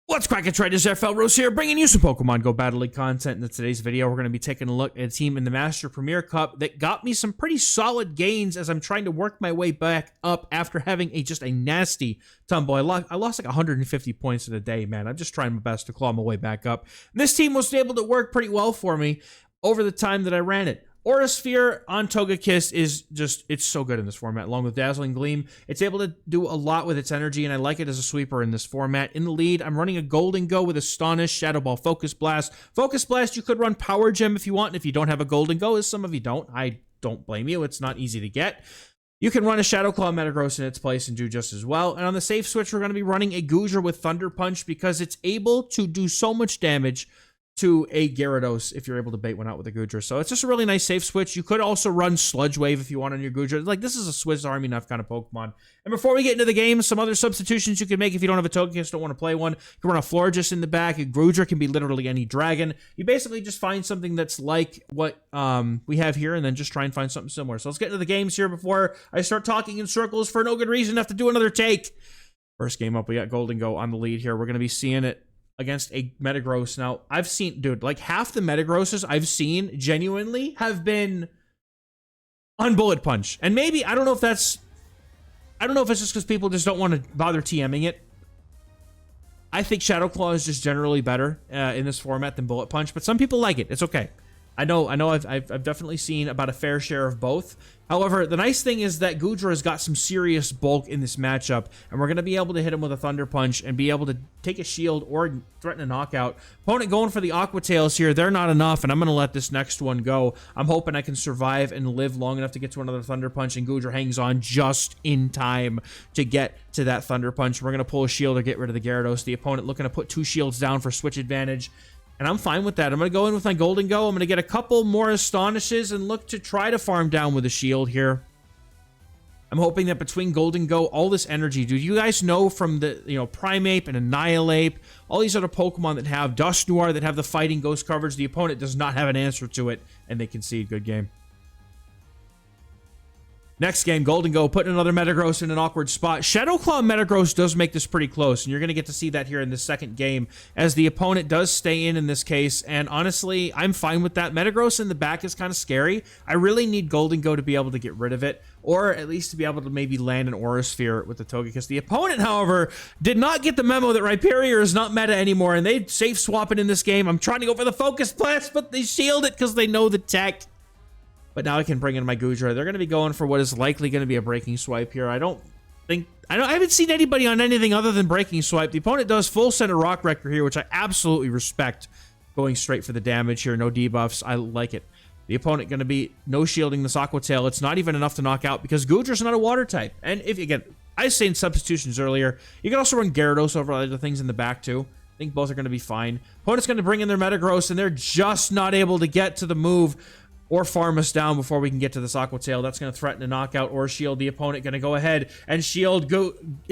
What's cracking, traders? XehrFelrose here, bringing you some Pokemon GO Battle League content. In today's video, we're going to be taking a look at a team in the Master Premier Cup that got me some pretty solid gains as I'm trying to work my way back up after having just a nasty tumble. I lost like 150 points in a day, man. I'm just trying my best to claw my way back up. And this team was able to work pretty well for me over the time that I ran it. Aura Sphere on Togekiss is just, it's so good in this format, along with Dazzling Gleam. It's able to do a lot with its energy, and I like it as a sweeper in this format. In the lead, I'm running a Golden Go with Astonish, Shadow Ball, Focus Blast. Focus Blast, you could run Power Gem if you want, and if you don't have a Golden Go, as some of you don't, I don't blame you. It's not easy to get. You can run a Shadow Claw Metagross in its place and do just as well. And on the safe switch, we're going to be running a Goodra with Thunder Punch because it's able to do so much damage to a Gyarados if you're able to bait one out with a Goodra. So it's just a really nice safe switch. You could also run Sludge Wave if you want on your Goodra. Like, this is a Swiss Army enough kind of Pokemon. And before we get into the game, some other substitutions you can make if you don't have a Togekiss, don't want to play one. You can run a Florges in the back. A Goodra can be literally any dragon. You basically just find something that's like what we have here and then just try and find something similar. So let's get into the games here before I start talking in circles for no good reason. I have to do another take. First game up, we got Golden Go on the lead here. We're going to be seeing it against a Metagross. Now, I've seen, dude, like half the Metagrosses I've seen genuinely have been on Bullet Punch. And maybe, I don't know if it's just because people just don't want to bother TMing it. I think Shadow Claw is just generally better in this format than Bullet Punch, but some people like it. It's okay. I know I've definitely seen about a fair share of both. However, the nice thing is that Goodra has got some serious bulk in this matchup, and we're going to be able to hit him with a Thunder Punch and be able to take a shield or threaten a knockout. Opponent going for the Aqua Tails here. They're not enough, and I'm going to let this next one go. I'm hoping I can survive and live long enough to get to another Thunder Punch, and Goodra hangs on just in time to get to that Thunder Punch. We're going to pull a shield or get rid of the Gyarados. The opponent looking to put 2 shields down for switch advantage. And I'm fine with that. I'm going to go in with my Golden Go. I'm going to get a couple more Astonishes and look to try to farm down with a shield here. I'm hoping that between Golden Go, all this energy, dude, you guys know from the, Primeape and Annihilape, all these other Pokemon that have Dusknoir, that have the fighting ghost coverage, the opponent does not have an answer to it, and they concede. Good game. Next game, Golden Go, putting another Metagross in an awkward spot. Shadow Claw Metagross does make this pretty close, and you're going to get to see that here in the second game, as the opponent does stay in this case, and honestly, I'm fine with that. Metagross in the back is kind of scary. I really need Golden Go to be able to get rid of it, or at least to be able to maybe land an Aura Sphere with the Togekiss. The opponent, however, did not get the memo that Rhyperior is not meta anymore, and they safe swap it in this game. I'm trying to go for the Focus Blast, but they shield it because they know the tech. But now I can bring in my Goodra. They're going to be going for what is likely going to be a Breaking Swipe here. I haven't seen anybody on anything other than Breaking Swipe. The opponent does full send a Rock Wrecker here, which I absolutely respect. Going straight for the damage here. No debuffs. I like it. The opponent going to be no shielding this Aqua Tail. It's not even enough to knock out because Goodra's not a water type. And if, again, I was saying substitutions earlier. You can also run Gyarados over other things in the back too. I think both are going to be fine. Opponent's going to bring in their Metagross, and they're just not able to get to the move or farm us down before we can get to this Aqua Tail. That's going to threaten a knockout or shield. The opponent going to go ahead and shield. Golden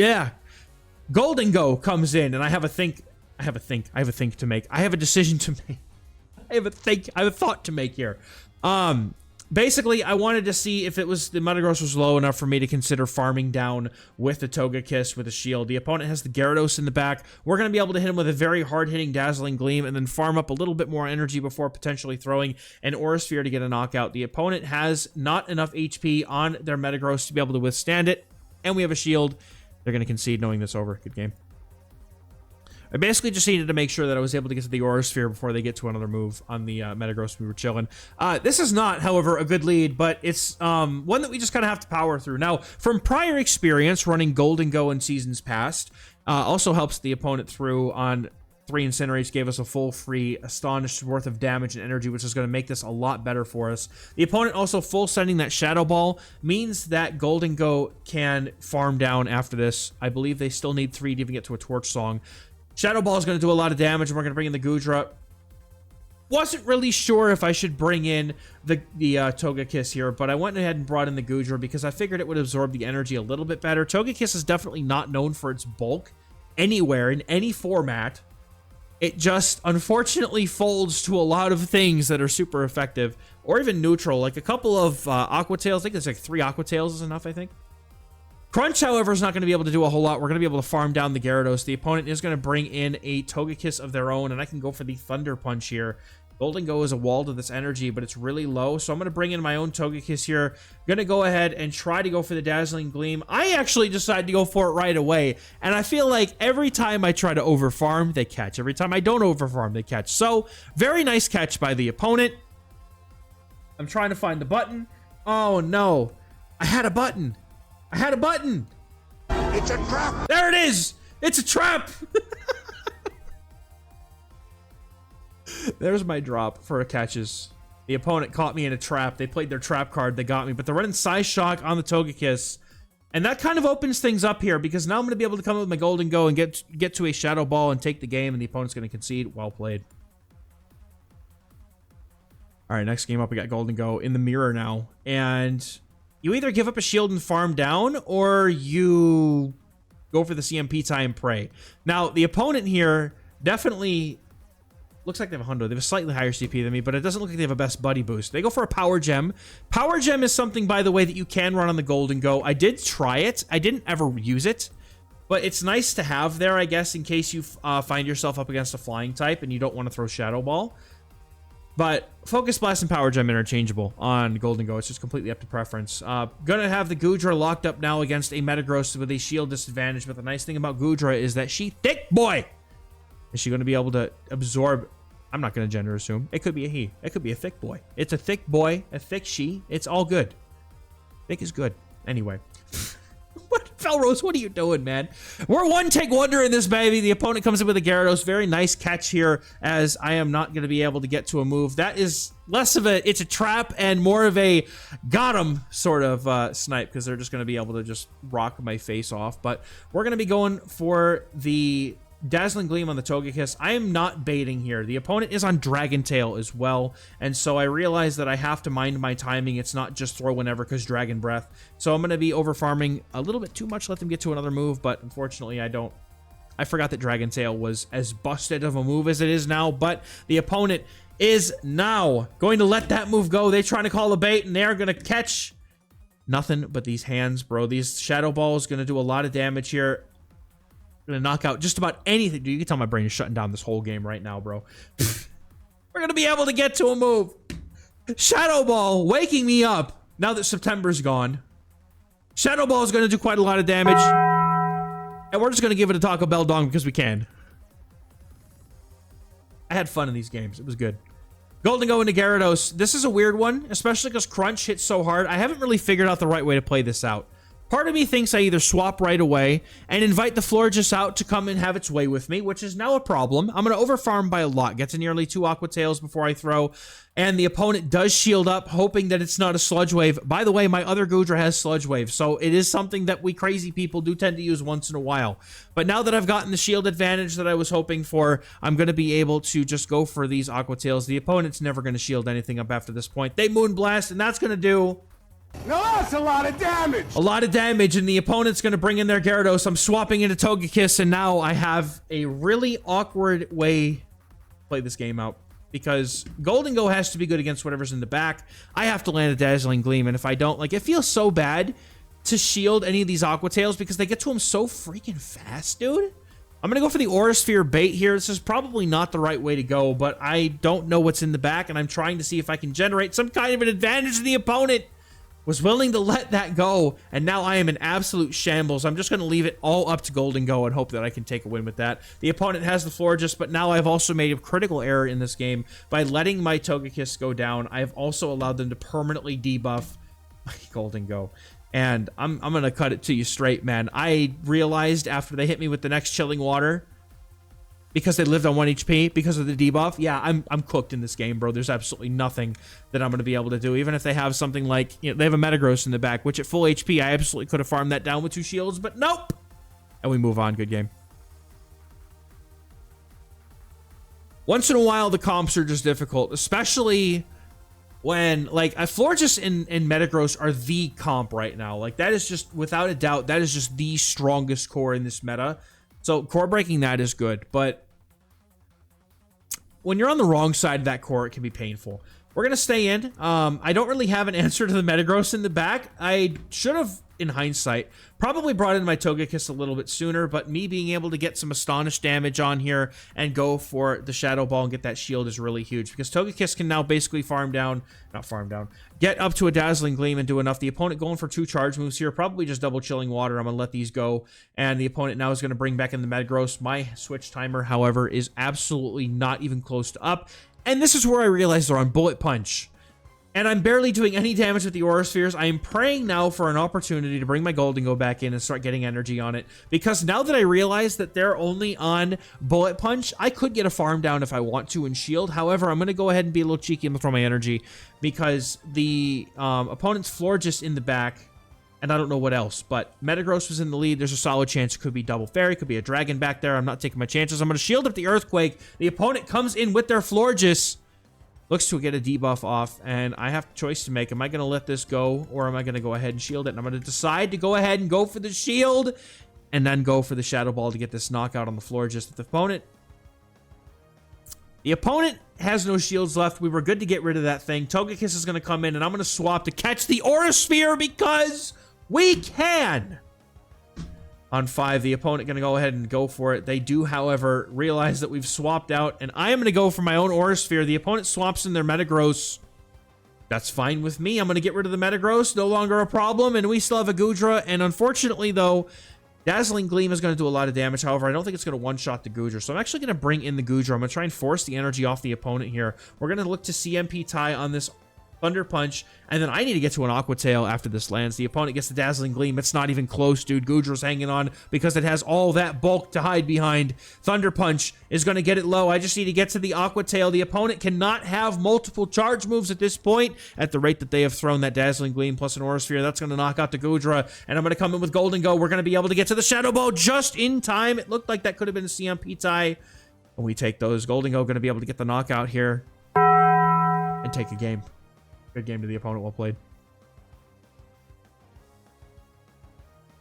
Go comes in, and I have a think to make. I have a decision to make. I have a thought to make here. Basically, I wanted to see if the Metagross was low enough for me to consider farming down with the Togekiss with a shield. The opponent has the Gyarados in the back. We're going to be able to hit him with a very hard-hitting Dazzling Gleam and then farm up a little bit more energy before potentially throwing an Aura Sphere to get a knockout. The opponent has not enough HP on their Metagross to be able to withstand it, and we have a shield. They're going to concede knowing this over. Good game. I basically just needed to make sure that I was able to get to the Aura Sphere before they get to another move on the Metagross. We were chilling. This is not, however, a good lead, but it's one that we just kind of have to power through. Now, from prior experience running Golden Go in seasons past, also helps the opponent through on 3 Incinerates, gave us a full free Astonish worth of damage and energy, which is going to make this a lot better for us. The opponent also full sending that Shadow Ball means that Golden Go can farm down after this. I believe they still need 3 to even get to a Torch Song. Shadow Ball is going to do a lot of damage, and we're going to bring in the Goodra. Wasn't really sure if I should bring in the Togekiss here, but I went ahead and brought in the Goodra because I figured it would absorb the energy a little bit better. Togekiss is definitely not known for its bulk anywhere in any format. It just, unfortunately, folds to a lot of things that are super effective, or even neutral. Like a couple of Aqua Tails. I think it's like 3 Aqua Tails is enough, I think. Crunch, however, is not going to be able to do a whole lot. We're going to be able to farm down the Gyarados. The opponent is going to bring in a Togekiss of their own, and I can go for the Thunder Punch here. Golden Go is a wall to this energy, but it's really low, so I'm going to bring in my own Togekiss here. Going to go ahead and try to go for the Dazzling Gleam. I actually decided to go for it right away, and I feel like every time I try to overfarm, they catch. Every time I don't overfarm, they catch. So, very nice catch by the opponent. I'm trying to find the button. Oh, no. I had a button. I had a button. It's a trap. There it is. It's a trap. There's my drop for catches. The opponent caught me in a trap. They played their trap card. They got me. But they're running Size Shock on the Togekiss. And that kind of opens things up here because now I'm going to be able to come up with my Golden Go and get to a Shadow Ball and take the game. And the opponent's going to concede. Well played. All right, next game up, we got Golden Go in the mirror now. And you either give up a shield and farm down, or you go for the CMP tie and pray. Now, the opponent here definitely looks like they have a hundo. They have a slightly higher CP than me, but it doesn't look like they have a best buddy boost. They go for a Power Gem. Power Gem is something, by the way, that you can run on the Golden Go. I did try it. I didn't ever use it, but it's nice to have there, I guess, in case you find yourself up against a flying type and you don't want to throw Shadow Ball. But Focus Blast and Power Gem interchangeable on Golden Go. It's just completely up to preference. Gonna have the Goodra locked up now against a Metagross with a shield disadvantage. But the nice thing about Goodra is that she thick boy. Is she gonna be able to absorb? I'm not gonna gender assume. It could be a he. It could be a thick boy. It's a thick boy, a thick she. It's all good. Thick is good. Anyway. XehrFelrose, what are you doing, man? We're one take wonder in this baby. The opponent comes in with a Gyarados. Very nice catch here, as I am not going to be able to get to a move. That is less of a, it's a trap and more of a got him sort of snipe, because they're just going to be able to just rock my face off. But we're going to be going for the Dazzling Gleam on the Togekiss. I am not baiting here. The opponent is on Dragon Tail as well, and so I realize that I have to mind my timing. It's not just throw whenever because Dragon Breath. So I'm going to be over farming a little bit too much, let them get to another move, but unfortunately I don't. I forgot that Dragon Tail was as busted of a move as it is now, but the opponent is now going to let that move go. They're trying to call a bait, and they're going to catch nothing but these hands, bro. These Shadow Balls going to do a lot of damage here. Gonna knock out just about anything. Dude, you can tell my brain is shutting down this whole game right now, bro. We're gonna be able to get to a move. Shadow Ball waking me up now that September's gone. Shadow Ball is gonna do quite a lot of damage. And we're just gonna give it a Taco Bell dong because we can. I had fun in these games. It was good. Golden Go into Gyarados. This is a weird one, especially because Crunch hits so hard. I haven't really figured out the right way to play this out. Part of me thinks I either swap right away and invite the Florges out to come and have its way with me, which is now a problem. I'm going to overfarm by a lot, get to nearly 2 Aqua Tails before I throw, and the opponent does shield up, hoping that it's not a Sludge Wave. By the way, my other Goodra has Sludge Wave, so it is something that we crazy people do tend to use once in a while. But now that I've gotten the shield advantage that I was hoping for, I'm going to be able to just go for these Aqua Tails. The opponent's never going to shield anything up after this point. They Moonblast, and that's going to do... No, that's a lot of damage. A lot of damage, and the opponent's going to bring in their Gyarados. I'm swapping into Togekiss, and now I have a really awkward way to play this game out. Because Golden Go has to be good against whatever's in the back. I have to land a Dazzling Gleam, and if I don't, like, it feels so bad to shield any of these Aqua Tails because they get to them so freaking fast, dude. I'm going to go for the Aura Sphere bait here. This is probably not the right way to go, but I don't know what's in the back, and I'm trying to see if I can generate some kind of an advantage to the opponent. Was willing to let that go, and now I am in absolute shambles. I'm just going to leave it all up to Golden Go and hope that I can take a win with that. The opponent has the Florges, but now I've also made a critical error in this game by letting my Togekiss go down. I've also allowed them to permanently debuff my Golden Go. And I'm going to cut it to you straight, man. I realized after they hit me with the next Chilling Water, because they lived on 1 HP, because of the debuff, yeah, I'm cooked in this game, bro. There's absolutely nothing that I'm going to be able to do. Even if they have something like, you know, they have a Metagross in the back, which at full HP, I absolutely could have farmed that down with 2 shields, but nope! And we move on. Good game. Once in a while, the comps are just difficult, especially when, like, Florges and Metagross are the comp right now. Like, that is just, without a doubt, that is just the strongest core in this meta. So, core breaking that is good, but when you're on the wrong side of that core, it can be painful. We're going to stay in. I don't really have an answer to the Metagross in the back. I should have in hindsight, probably brought in my Togekiss a little bit sooner, but me being able to get some Astonish damage on here and go for the Shadow Ball and get that shield is really huge, because Togekiss can now basically get up to a Dazzling Gleam and do enough. The opponent going for 2 charge moves here, probably just double Chilling Water. I'm going to let these go, and the opponent now is going to bring back in the Metagross. My switch timer, however, is absolutely not even close to up, and this is where I realized they're on Bullet Punch. And I'm barely doing any damage with the Aura Spheres. I am praying now for an opportunity to bring my Golden Go back in and start getting energy on it. Because now that I realize that they're only on Bullet Punch, I could get a farm down if I want to and shield. However, I'm going to go ahead and be a little cheeky and throw my energy. Because the opponent's Florges in the back, and I don't know what else. But Metagross was in the lead. There's a solid chance it could be Double Fairy. Could be a Dragon back there. I'm not taking my chances. I'm going to shield up the Earthquake. The opponent comes in with their Florges. Looks to get a debuff off, and I have a choice to make. Am I going to let this go, or am I going to go ahead and shield it? And I'm going to decide to go ahead and go for the shield, and then go for the Shadow Ball to get this knockout on the floor. Just the opponent has no shields left. We were good to get rid of that thing. Togekiss is going to come in, and I'm going to swap to catch the Aura Sphere because we can. On 5, the opponent going to go ahead and go for it. They do, however, realize that we've swapped out, and I am going to go for my own Aura Sphere. The opponent swaps in their Metagross. That's fine with me. I'm going to get rid of the Metagross. No longer a problem, and we still have a Goodra. And unfortunately, though, Dazzling Gleam is going to do a lot of damage. However, I don't think it's going to one-shot the Goodra, so I'm actually going to bring in the Goodra. I'm going to try and force the energy off the opponent here. We're going to look to CMP tie on this Thunder Punch, and then I need to get to an Aqua Tail after this lands. The opponent gets the Dazzling Gleam. It's not even close, dude. Goodra's hanging on because it has all that bulk to hide behind. Thunder Punch is going to get it low. I just need to get to the Aqua Tail. The opponent cannot have multiple charge moves at this point. At the rate that they have thrown that Dazzling Gleam plus an Aura Sphere, that's going to knock out the Goodra, and I'm going to come in with Golden Go. We're going to be able to get to the Shadow Ball just in time. It looked like that could have been a CMP tie, and we take those. Golden Go going to be able to get the knockout here and take a game. Good game to the opponent. Well played.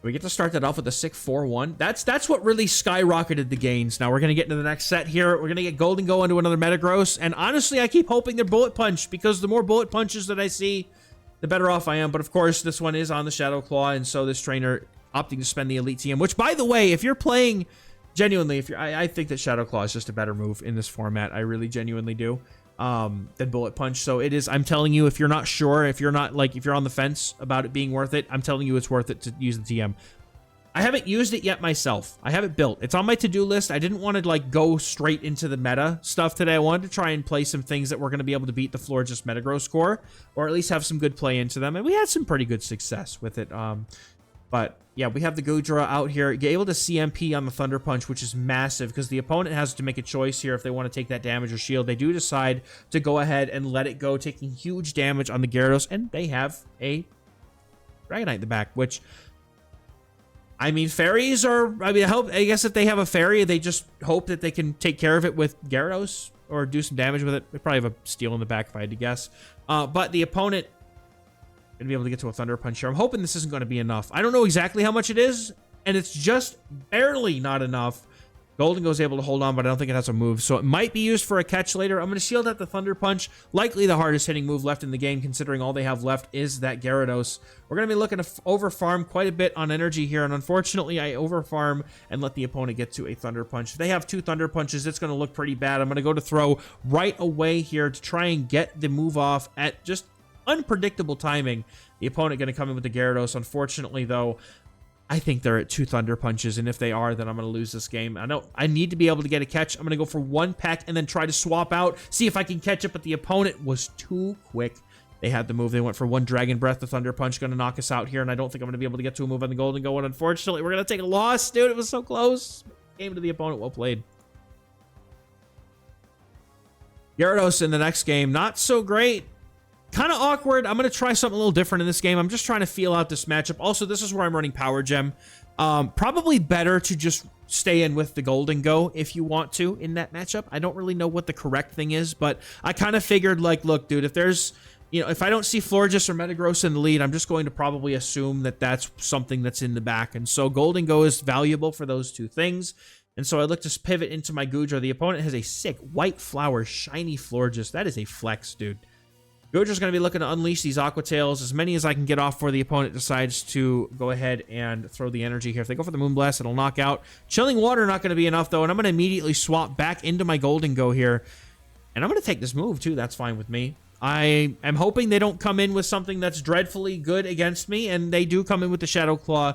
We get to start that off with a sick 4-1. That's what really skyrocketed the gains. Now we're going to get into the next set here. We're going to get Golden Go into another Metagross. And honestly, I keep hoping they're Bullet Punch, because the more Bullet Punches that I see, the better off I am. But of course, this one is on the Shadow Claw, and so this trainer opting to spend the Elite TM, which, by the way, if you're playing genuinely, I think that Shadow Claw is just a better move in this format. I really genuinely do. Than Bullet Punch. So it is, I'm telling you, if you're not sure, if you're on the fence about it being worth it, I'm telling you it's worth it to use the TM. I haven't used it yet myself. I have it built. It's on my to-do list. I didn't want to like go straight into the meta stuff today. I wanted to try and play some things that were going to be able to beat the Florges Metagross score, or at least have some good play into them, and we had some pretty good success with it. But yeah, we have the Goodra out here, able to CMP on the Thunder Punch, which is massive, because the opponent has to make a choice here if they want to take that damage or shield. They do decide to go ahead and let it go, taking huge damage on the Gyarados, and they have a Dragonite in the back, which, I mean, fairies are, I guess if they have a fairy, they just hope that they can take care of it with Gyarados or do some damage with it. They probably have a Steel in the back if I had to guess. But the opponent going to be able to get to a Thunder Punch here. I'm hoping this isn't going to be enough. I don't know exactly how much it is, and it's just barely not enough. Golden Go's able to hold on, but I don't think it has a move, so it might be used for a catch later. I'm going to shield out the Thunder Punch. Likely the hardest hitting move left in the game, considering all they have left is that Gyarados. We're going to be looking to over-farm quite a bit on energy here, and unfortunately, I over-farm and let the opponent get to a Thunder Punch. If they have 2 Thunder Punches, it's going to look pretty bad. I'm going to go to throw right away here to try and get the move off at just unpredictable timing. The opponent going to come in with the Gyarados. Unfortunately, though, I think they're at 2 Thunder Punches, and if they are, then I'm going to lose this game. I know I need to be able to get a catch. I'm going to go for 1 peck and then try to swap out, see if I can catch it, but the opponent was too quick. They had the move. They went for 1 Dragon Breath. The Thunder Punch going to knock us out here, and I don't think I'm going to be able to get to a move on the Golden Go, and unfortunately, we're going to take a loss. Dude, it was so close. Game to the opponent. Well played. Gyarados in the next game, not so great. Kind of awkward. I'm going to try something a little different in this game. I'm just trying to feel out this matchup. Also, this is where I'm running Power Gem. Probably better to just stay in with the Golden Go if you want to in that matchup. I don't really know what the correct thing is, but I kind of figured, like, look, dude, if there's, you know, if I don't see Florges or Metagross in the lead, I'm just going to probably assume that that's something that's in the back. And so Golden Go is valuable for those 2 things. And so I look to pivot into my Goodra. The opponent has a sick white flower, shiny Florges. That is a flex, dude. Gojo's going to be looking to unleash these Aqua Tails, as many as I can get off before the opponent decides to go ahead and throw the energy here. If they go for the Moonblast, it'll knock out. Chilling Water not going to be enough, though, and I'm going to immediately swap back into my Golden Go here. And I'm going to take this move, too. That's fine with me. I am hoping they don't come in with something that's dreadfully good against me, and they do come in with the Shadow Claw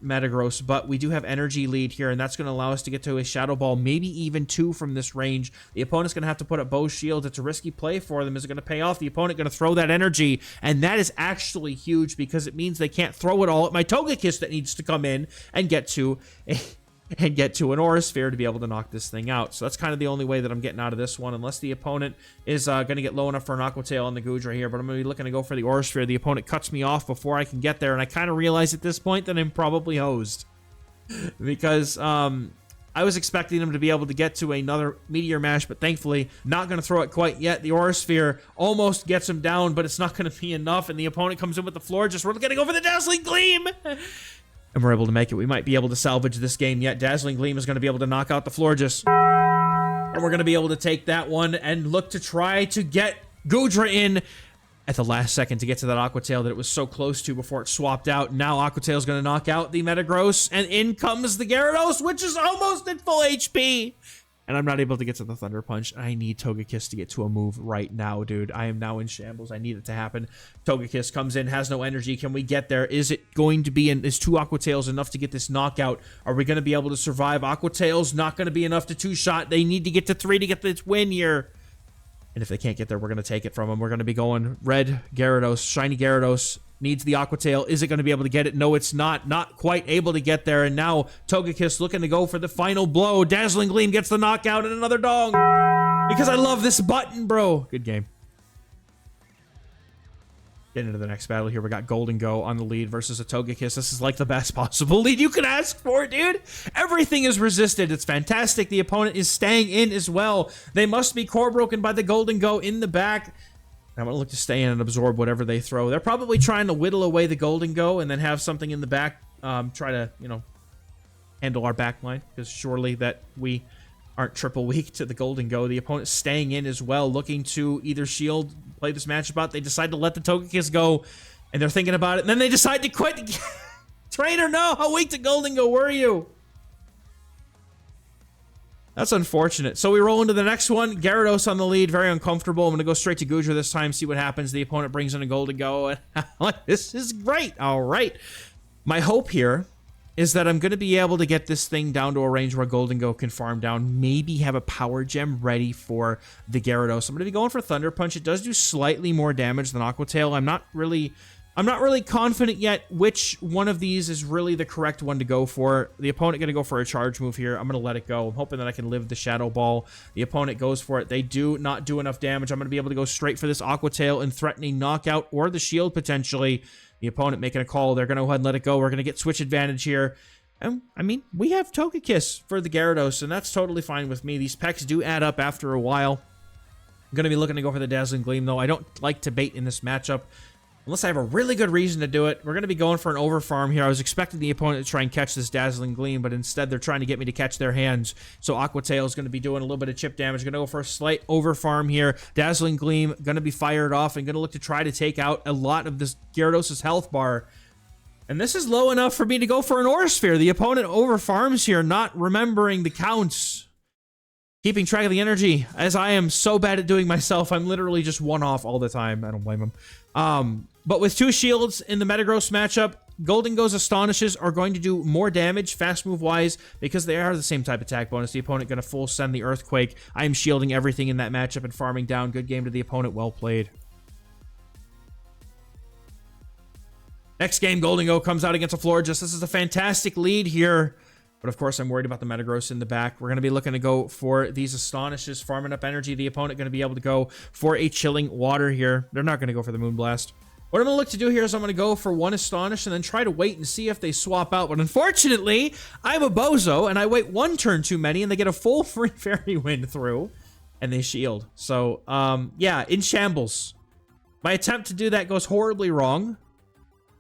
Metagross, but we do have energy lead here, and that's going to allow us to get to a Shadow Ball, maybe even 2 from this range. The opponent's going to have to put up both shields. It's a risky play for them. Is it going to pay off? The opponent going to throw that energy, and that is actually huge because it means they can't throw it all at my Togekiss that needs to come in and get to an Aura Sphere to be able to knock this thing out. So that's kind of the only way that I'm getting out of this one, unless the opponent is going to get low enough for an Aqua Tail on the Goodra here. But I'm going to be looking to go for the Aura Sphere. The opponent cuts me off before I can get there, and I kind of realize at this point that I'm probably hosed. Because I was expecting him to be able to get to another Meteor Mash, but thankfully not going to throw it quite yet. The Aura Sphere almost gets him down, but it's not going to be enough, and the opponent comes in with the floor. Just we're going to go for the Dazzling Gleam! And we're able to make it. We might be able to salvage this game yet. Dazzling Gleam is going to be able to knock out the Florges. And we're going to be able to take that one and look to try to get Goodra in at the last second to get to that Aqua Tail that it was so close to before it swapped out. Now Aqua Tail is going to knock out the Metagross, and in comes the Gyarados, which is almost at full HP. And I'm not able to get to the Thunder Punch. I need Togekiss to get to a move right now, dude. I am now in shambles. I need it to happen. Togekiss comes in, has no energy. Can we get there? Is it going to be, is 2 Aqua Tails enough to get this knockout? Are we going to be able to survive? Aqua Tails not going to be enough to 2-shot. They need to get to 3 to get this win here. And if they can't get there, we're going to take it from them. We're going to be going red Gyarados, shiny Gyarados. Needs the Aqua Tail. Is it going to be able to get it? No, it's not. Not quite able to get there. And now Togekiss looking to go for the final blow. Dazzling Gleam gets the knockout and another dong. Because I love this button, bro. Good game. Getting into the next battle here. We got Golden Go on the lead versus a Togekiss. This is like the best possible lead you could ask for, dude. Everything is resisted. It's fantastic. The opponent is staying in as well. They must be core broken by the Golden Go in the back. I'm going to look to stay in and absorb whatever they throw. They're probably trying to whittle away the Golden Go and then have something in the back, try to, you know, handle our back line, because surely that we aren't triple weak to the Golden Go. The opponent's staying in as well, looking to either shield, play this matchup out. They decide to let the Togekiss go, and they're thinking about it, and then they decide to quit. Trainer, no! How weak to Golden Go were you? That's unfortunate. So we roll into the next one. Gyarados on the lead, very uncomfortable. I'm going to go straight to Goodra this time, see what happens. The opponent brings in a Golden Go, and this is great. All right. My hope here is that I'm going to be able to get this thing down to a range where Golden Go can farm down, maybe have a Power Gem ready for the Gyarados. I'm going to be going for Thunder Punch. It does do slightly more damage than Aqua Tail. I'm not really confident yet which one of these is really the correct one to go for. The opponent going to go for a charge move here. I'm going to let it go. I'm hoping that I can live the Shadow Ball. The opponent goes for it. They do not do enough damage. I'm going to be able to go straight for this Aqua Tail and threatening knockout or the shield potentially. The opponent making a call. They're going to go ahead and let it go. We're going to get switch advantage here. And, I mean, we have Togekiss for the Gyarados, and that's totally fine with me. These pecks do add up after a while. I'm going to be looking to go for the Dazzling Gleam, though. I don't like to bait in this matchup unless I have a really good reason to do it. We're going to be going for an overfarm here. I was expecting the opponent to try and catch this Dazzling Gleam, but instead they're trying to get me to catch their hands. So Aqua Tail is going to be doing a little bit of chip damage. Going to go for a slight overfarm here. Dazzling Gleam going to be fired off and going to look to try to take out a lot of this Gyarados' health bar. And this is low enough for me to go for an Aura Sphere. The opponent overfarms here, not remembering the counts. Keeping track of the energy, as I am so bad at doing myself. I'm literally just one off all the time. I don't blame him. But with 2 shields in the Metagross matchup, Golden Go's Astonishes are going to do more damage fast move wise because they are the same type attack bonus. The opponent going to full send the Earthquake. I am shielding everything in that matchup and farming down. Good game to the opponent. Well played. Next game, Golden Go comes out against a Florges. This is a fantastic lead here. But of course, I'm worried about the Metagross in the back. We're going to be looking to go for these Astonishes, farming up energy. The opponent going to be able to go for a Chilling Water here. They're not going to go for the Moonblast. What I'm going to look to do here is I'm going to go for one Astonish and then try to wait and see if they swap out. But unfortunately, I'm a bozo, and I wait 1 turn too many, and they get a full free Fairy Wind through, and they shield. So, yeah, in shambles. My attempt to do that goes horribly wrong.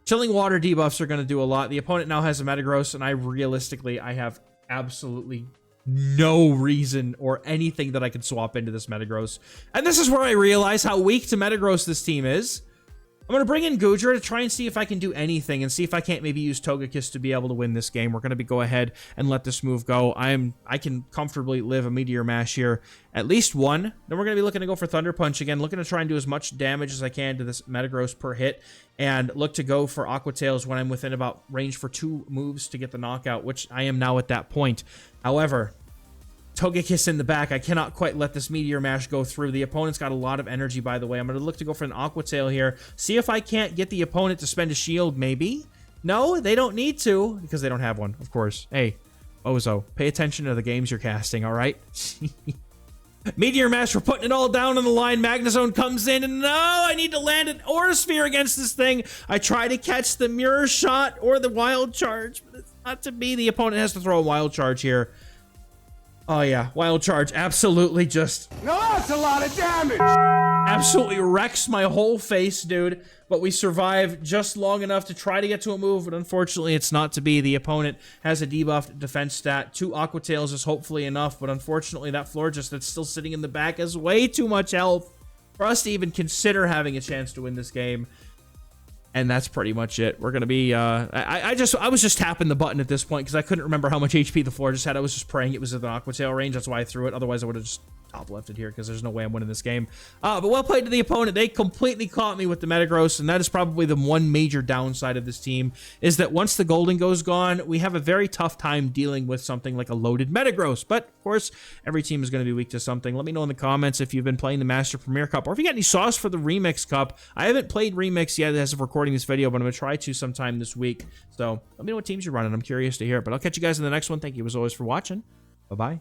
Chilling Water debuffs are going to do a lot. The opponent now has a Metagross, and I have absolutely no reason or anything that I could swap into this Metagross. And this is where I realize how weak to Metagross this team is. I'm going to bring in Goodra to try and see if I can do anything and see if I can't maybe use Togekiss to be able to win this game. We're going to go ahead and let this move go. I can comfortably live a Meteor Mash here. At least one. Then we're going to be looking to go for Thunder Punch again, looking to try and do as much damage as I can to this Metagross per hit, and look to go for Aqua Tails when I'm within about range for 2 moves to get the knockout, which I am now at that point. However, Togekiss in the back. I cannot quite let this Meteor Mash go through. The opponent's got a lot of energy, by the way. I'm going to look to go for an Aqua Tail here. See if I can't get the opponent to spend a shield, maybe? No, they don't need to, because they don't have one, of course. Hey, Ozo, pay attention to the games you're casting, all right? Meteor Mash, we're putting it all down on the line. Magnezone comes in, and no, I need to land an Aura Sphere against this thing. I try to catch the Mirror Shot or the Wild Charge, but it's not to be. The opponent has to throw a Wild Charge here. Oh yeah, Wild Charge absolutely just... No, that's a lot of damage! Absolutely wrecks my whole face, dude. But we survive just long enough to try to get to a move, but unfortunately it's not to be. The opponent has a debuffed defense stat. 2 Aqua Tails is hopefully enough, but unfortunately that Florges that's still sitting in the back has way too much health for us to even consider having a chance to win this game. And that's pretty much it. We're gonna be, I was just tapping the button at this point because I couldn't remember how much HP the Florges had. I was just praying it was in the Aqua Tail range. That's why I threw it. Otherwise I would have just top left it here because there's no way I'm winning this game. But well played to the opponent. They completely caught me with the Metagross, and that is probably the one major downside of this team, is that once the Golden Go's gone, we have a very tough time dealing with something like a loaded Metagross. But of course, every team is going to be weak to something. Let me know in the comments if you've been playing the Master Premier Cup, or if you got any sauce for the Remix Cup. I haven't played Remix yet as of recording this video, but I'm going to try to sometime this week. So let me know what teams you're running. I'm curious to hear it. But I'll catch you guys in the next one. Thank you as always for watching. Bye-bye.